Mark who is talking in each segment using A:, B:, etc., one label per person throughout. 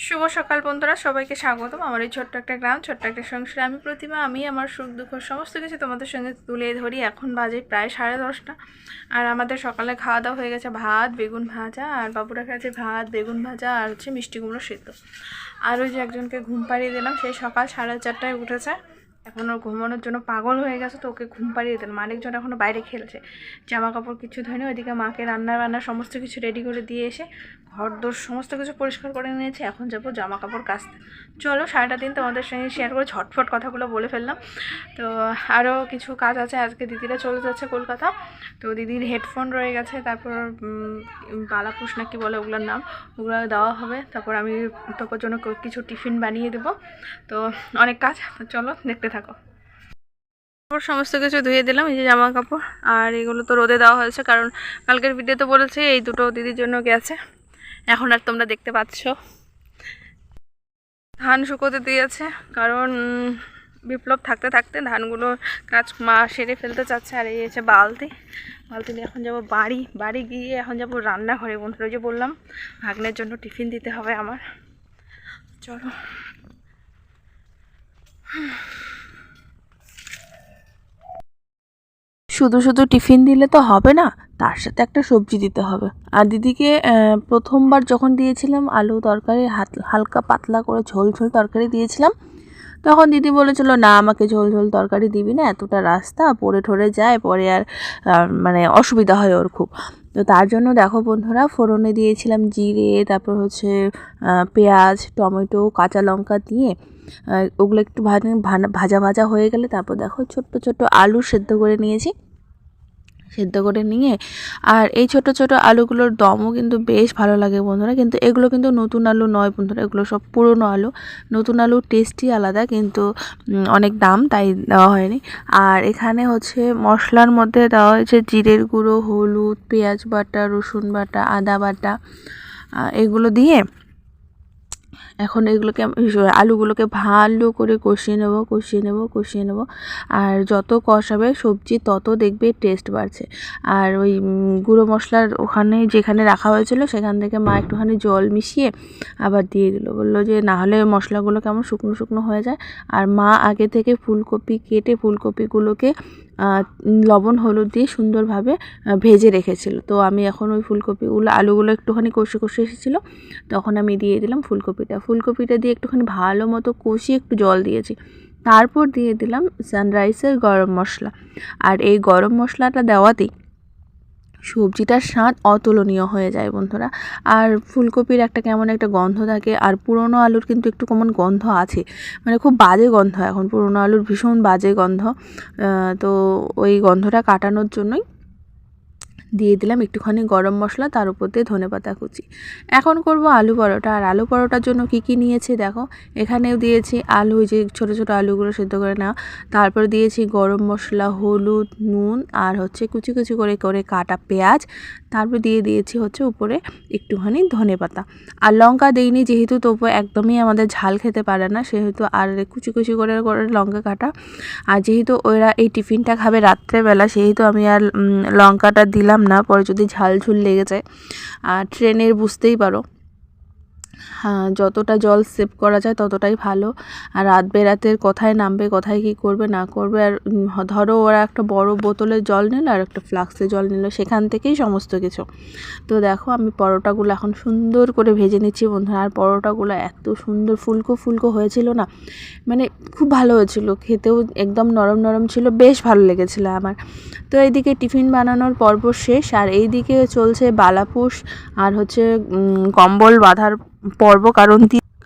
A: শুভ সকাল বন্ধুরা, সবাইকে স্বাগতম আমার এই ছোট্ট একটা গ্রাম, ছোট্ট একটা সংসারে। আমি প্রতিমা। আমি আমার সুখ দুঃখ সমস্ত কিছু তোমাদের সঙ্গে তুলে ধরি। এখন বাজে প্রায় 10:30, আর আমাদের সকালে খাওয়া দাওয়া হয়ে গেছে। ভাত, বেগুন ভাজা, আর বাবুরা খেয়েছে ভাত, বেগুন ভাজা, আর হচ্ছে মিষ্টি কুমড়ো সিদ্ধ। আর ওই যে একজনকে ঘুম পাড়িয়ে দিলাম, সেই সকাল 4:30টায় উঠেছে। এখন ওর ঘুমানোর জন্য পাগল হয়ে গেছে, তো ওকে ঘুম পাড়িয়ে দিলাম। আরেকজন এখনও বাইরে খেলছে, জামা কাপড় কিছু ধরেনি। ওইদিকে মাকে রান্না সমস্ত কিছু রেডি করে দিয়ে এসে ঘর দোর সমস্ত কিছু পরিষ্কার করে নিয়েছে। এখন যাবো জামা কাপড় কাচতে। চলো সারাটা দিন তোমাদের সঙ্গে শেয়ার করে ঝটফট কথাগুলো বলে ফেললাম। তো আরও কিছু কাজ আছে। আজকে দিদিরা চলে যাচ্ছে কলকাতা, তো দিদির হেডফোন রয়ে গেছে, তারপর বালাপুষ না কি বলে ওগুলোর নাম, ওগুলো দেওয়া হবে। তারপর আমি তোর জন্য কিছু টিফিন বানিয়ে দেবো। তো অনেক কাজ, চলো দেখতে থাকো। সমস্ত কিছু ধুয়ে দিলাম, এই যে জামা কাপড়, আর এগুলো তো রোদে দেওয়া হয়েছে, কারণ কালকের ভিডিওতে বলেছে এই দুটো দিদির জন্য গেছে। এখন আর তোমরা দেখতে পাচ্ছ। ধান শুকোতে দিয়েছে, কারণ বিপ্লব থাকতে থাকতে ধানগুলো কাজ মা সেরে ফেলতে চাচ্ছে। আর এই হচ্ছে বালতি নিয়ে এখন যাবো বাড়ি গিয়ে এখন যাবো রান্নাঘরে। বন্ধুরা, যে বললাম ভাগ্নের জন্য টিফিন দিতে হবে আমার। চলো।
B: শুধু শুধু টিফিন দিলে তো হবে না, তার সাথে একটা সবজি দিতে হবে। আর দিদিকে প্রথমবার যখন দিয়েছিলাম আলু তরকারি, হালকা পাতলা করে ঝোল তরকারি দিয়েছিলাম, তখন দিদি বলেছিল না আমাকে ঝোল তরকারি দিবি না, এতটা রাস্তা পড়ে ঠরে যায়, পরে আর মানে অসুবিধা হয় ওর খুব। তো তার জন্য দেখো বন্ধুরা, ফোড়নে দিয়েছিলাম জিরে, তারপর হচ্ছে পেঁয়াজ, টমেটো, কাঁচা লঙ্কা দিয়ে ওগুলো একটু ভাজা হয়ে গেলে তারপর দেখো ছোট্ট আলু সেদ্ধ করে নিয়েছি। সেদ্ধ করে নিয়ে, আর এই ছোট আলুগুলোর দমও কিন্তু বেশ ভালো লাগে বন্ধুরা। কিন্তু এগুলো কিন্তু নতুন আলু নয় বন্ধুরা, এগুলো সব পুরনো আলু। নতুন আলুর টেস্টই আলাদা, কিন্তু অনেক দাম, তাই দেওয়া হয়নি। আর এখানে হচ্ছে মশলার মধ্যে দেওয়া হয়েছে জিরের গুঁড়ো, হলুদ, পেঁয়াজ বাটা, রসুন বাটা, আদা বাটা, এগুলো দিয়ে এখন এগুলোকে আলুগুলোকে ভালো করে কষিয়ে নেব। আর যত কষাবে সবজি তত দেখবে টেস্ট বাড়ছে। আর ওই গুঁড়ো মশলার ওখানে যেখানে রাখা হয়েছিল সেখান থেকে মা একটুখানি জল মিশিয়ে আবার দিয়ে দিল, বললো যে না হলে মশলাগুলো কেমন শুকনো হয়ে যায়। আর মা আগে থেকে ফুলকপি কেটে ফুলকপিগুলোকে লবণ হলুদ দিয়ে সুন্দরভাবে ভেজে রেখেছিল। তো আমি এখন ওই আলুগুলো একটুখানি কষে এসেছিলো, তখন আমি দিয়ে দিলাম ফুলকপিটা দিয়ে একটুখানি ভালো মতো কষিয়ে একটু জল দিয়েছি। তারপর দিয়ে দিলাম সানরাইসের গরম মশলা। আর এই গরম মশলাটা দেওয়াতেই সবজিটার স্বাদ অতুলনীয় হয়ে যায় বন্ধুরা। আর ফুলকপির একটা কেমন একটা গন্ধ থাকে, আর পুরনো আলুর কিন্তু একটু কেমন গন্ধ আছে, মানে খুব বাজে গন্ধ। এখন পুরনো আলুর ভীষণ বাজে গন্ধ। তো ওই গন্ধটা কাটানোর জন্যই দিয়ে দিলাম একটুখানি গরম মশলা, তার উপর দিয়ে ধনেপাতা কুচি। এখন করব আলু পরোটা। আর আলু পরোটার জন্য কি নিয়েছি দেখো, এখানেও দিয়েছি আলু, যে ছোট আলুগুলো সেদ্ধ করে নেওয়া, তারপর দিয়েছি গরম মশলা, হলুদ, নুন, আর হচ্ছে কুচি করে কাটা পেঁয়াজ, তারপর দিয়ে দিয়েছি হচ্ছে উপরে একটুখানি ধনেপাতা। আর লঙ্কা দিইনি, যেহেতু তবু একদমই আমাদের ঝাল খেতে পারে না, সেহেতু আর কুচি করে লঙ্কা কাটা। আর যেহেতু ওরা এই টিফিনটা খাবে রাত্রেবেলা, সেহেতু আমি আর লঙ্কাটা দিলাম না, পরে যদি ঝাল লেগে যায়। আর ট্রেনের বুঝতেই পারো, হ্যাঁ, যতটা জল সেভ করা যায় ততটাই ভালো। আর রাত বেরাতের কোথায় নামবে, কোথায় কী করবে না করবে। আর ধরো ওরা একটা বড় বোতলে জল নিল আর একটা ফ্লাক্সে জল নিল, সেখান থেকেই সমস্ত কিছু। তো দেখো আমি পরোটাগুলো এখন সুন্দর করে ভেজে নিচ্ছি বন্ধুরা। আর পরোটাগুলো এত সুন্দর ফুলকো হয়েছিল না, মানে খুব ভালো হয়েছিল, খেতেও একদম নরম ছিল, বেশ ভালো লেগেছিলো আমার। তো এইদিকে টিফিন বানানোর পর্ব শেষ, আর এইদিকে চলছে বালাপুষ আর হচ্ছে কম্বল বাঁধার পর্ব।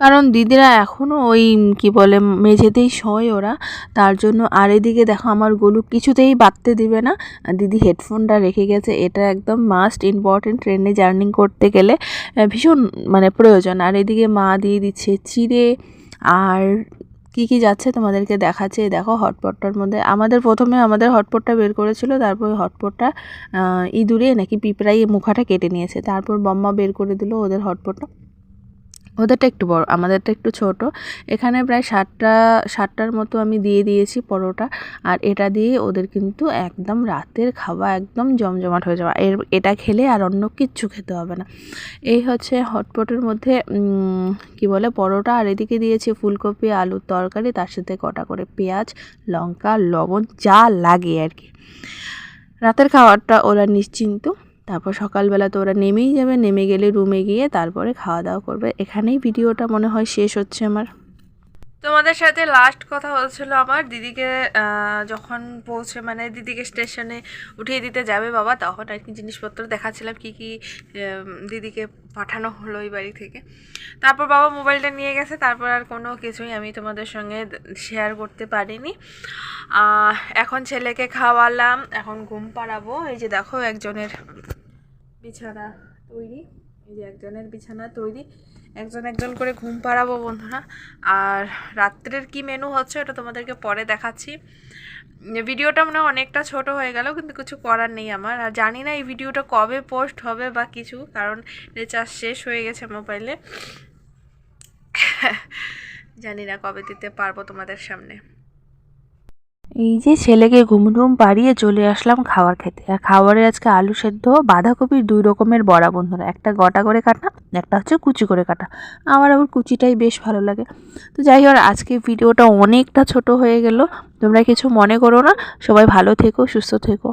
B: কারণ দিদিরা এখনও ওই কি বলে মেঝেতেই শোয় ওরা, তার জন্য। আর এদিকে দেখো আমার গোলু কিছুতেই বাঁধতে দিবে না, দিদি হেডফোনটা রেখে গেছে। এটা একদম মাস্ট ইম্পর্টেন্ট, ট্রেনে জার্নি করতে গেলে ভীষণ মানে প্রয়োজন। আর এদিকে মা দিয়ে দিচ্ছে চিড়ে, আর কি যাচ্ছে তোমাদেরকে দেখাচ্ছে। দেখো হটপটটার মধ্যে প্রথমে আমাদের হটপটটা বের করেছিল, তারপর হটপটটা ইঁদুরে নাকি পিঁপড়াই মুখাটা কেটে নিয়েছে, তারপর বম্মা বের করে দিল ওদের হটপটটা। ওদেরটা একটু বড়, আমাদেরটা একটু ছোট। এখানে প্রায় 60টার মতো আমি দিয়ে দিয়েছি পরোটা। আর এটা দিয়ে ওদের কিন্তু একদম রাতের খাওয়া একদম জমজমাট হয়ে যাওয়া। এটা খেলে আর অন্য কিচ্ছু খেতে হবে না। এই হচ্ছে হটপটের মধ্যে কি বলে পরোটা, আর এদিকে দিয়েছি ফুলকপি আলুর তরকারি, তার সাথে কটা করে পেঁয়াজ, লঙ্কা, লবণ, যা লাগে আর কি। রাতের খাবারটা ওরা নিশ্চিন্ত। তারপর সকালবেলা তো ওরা নেমেই যাবে, নেমে গেলে রুমে গিয়ে তারপরে খাওয়া দাওয়া করবে। এখানেই ভিডিওটা মনে হয় শেষ হচ্ছে আমার।
A: তোমাদের সাথে লাস্ট কথা হচ্ছিল আমার দিদিকে যখন মানে দিদিকে স্টেশনে উঠিয়ে দিতে যাবে বাবা, তখন আর কি জিনিসপত্র দেখাচ্ছিলাম কী কী দিদিকে পাঠানো হলো ওই বাড়ি থেকে। তারপর বাবা মোবাইলটা নিয়ে গেছে, তারপর আর কোনো কিছুই আমি তোমাদের সঙ্গে শেয়ার করতে পারিনি। এখন ছেলেকে খাওয়ালাম, এখন ঘুম পাড়াবো। এই যে দেখো একজনের বিছানা তৈরি, এই যে একজনের বিছানা তৈরি, একজন করে ঘুম পাড়াবো বন্ধুরা। আর রাত্রের কি মেনু হচ্ছে ওটা তোমাদেরকে পরে দেখাচ্ছি। ভিডিওটা মনে হয় অনেকটা ছোট হয়ে গেল, কিন্তু কিছু করার নেই আমার। আর জানি না এই ভিডিওটা কবে পোস্ট হবে বা কিছু, কারণ রিচার্জ শেষ হয়ে গেছে মোবাইলে। জানি না কবে দিতে পারবো তোমাদের সামনে।
B: এই যে ছেলেকে ঘুম পাড়িয়ে চলে আসলাম খাবার খেতে। আর খাবারে আজকে আলু সেদ্ধ, বাঁধাকপির 2 রকমের বড়া বন্ধুরা, একটা গোটা করে কাটা, একটা হচ্ছে কুচি করে কাটা। আমার আবার কুচিটাই বেশ ভালো লাগে। তো যাই হোক, আজকে ভিডিওটা অনেকটা ছোট হয়ে গেল, তোমরা কিছু মনে করো না। সবাই ভালো থেকো, সুস্থ থেকো।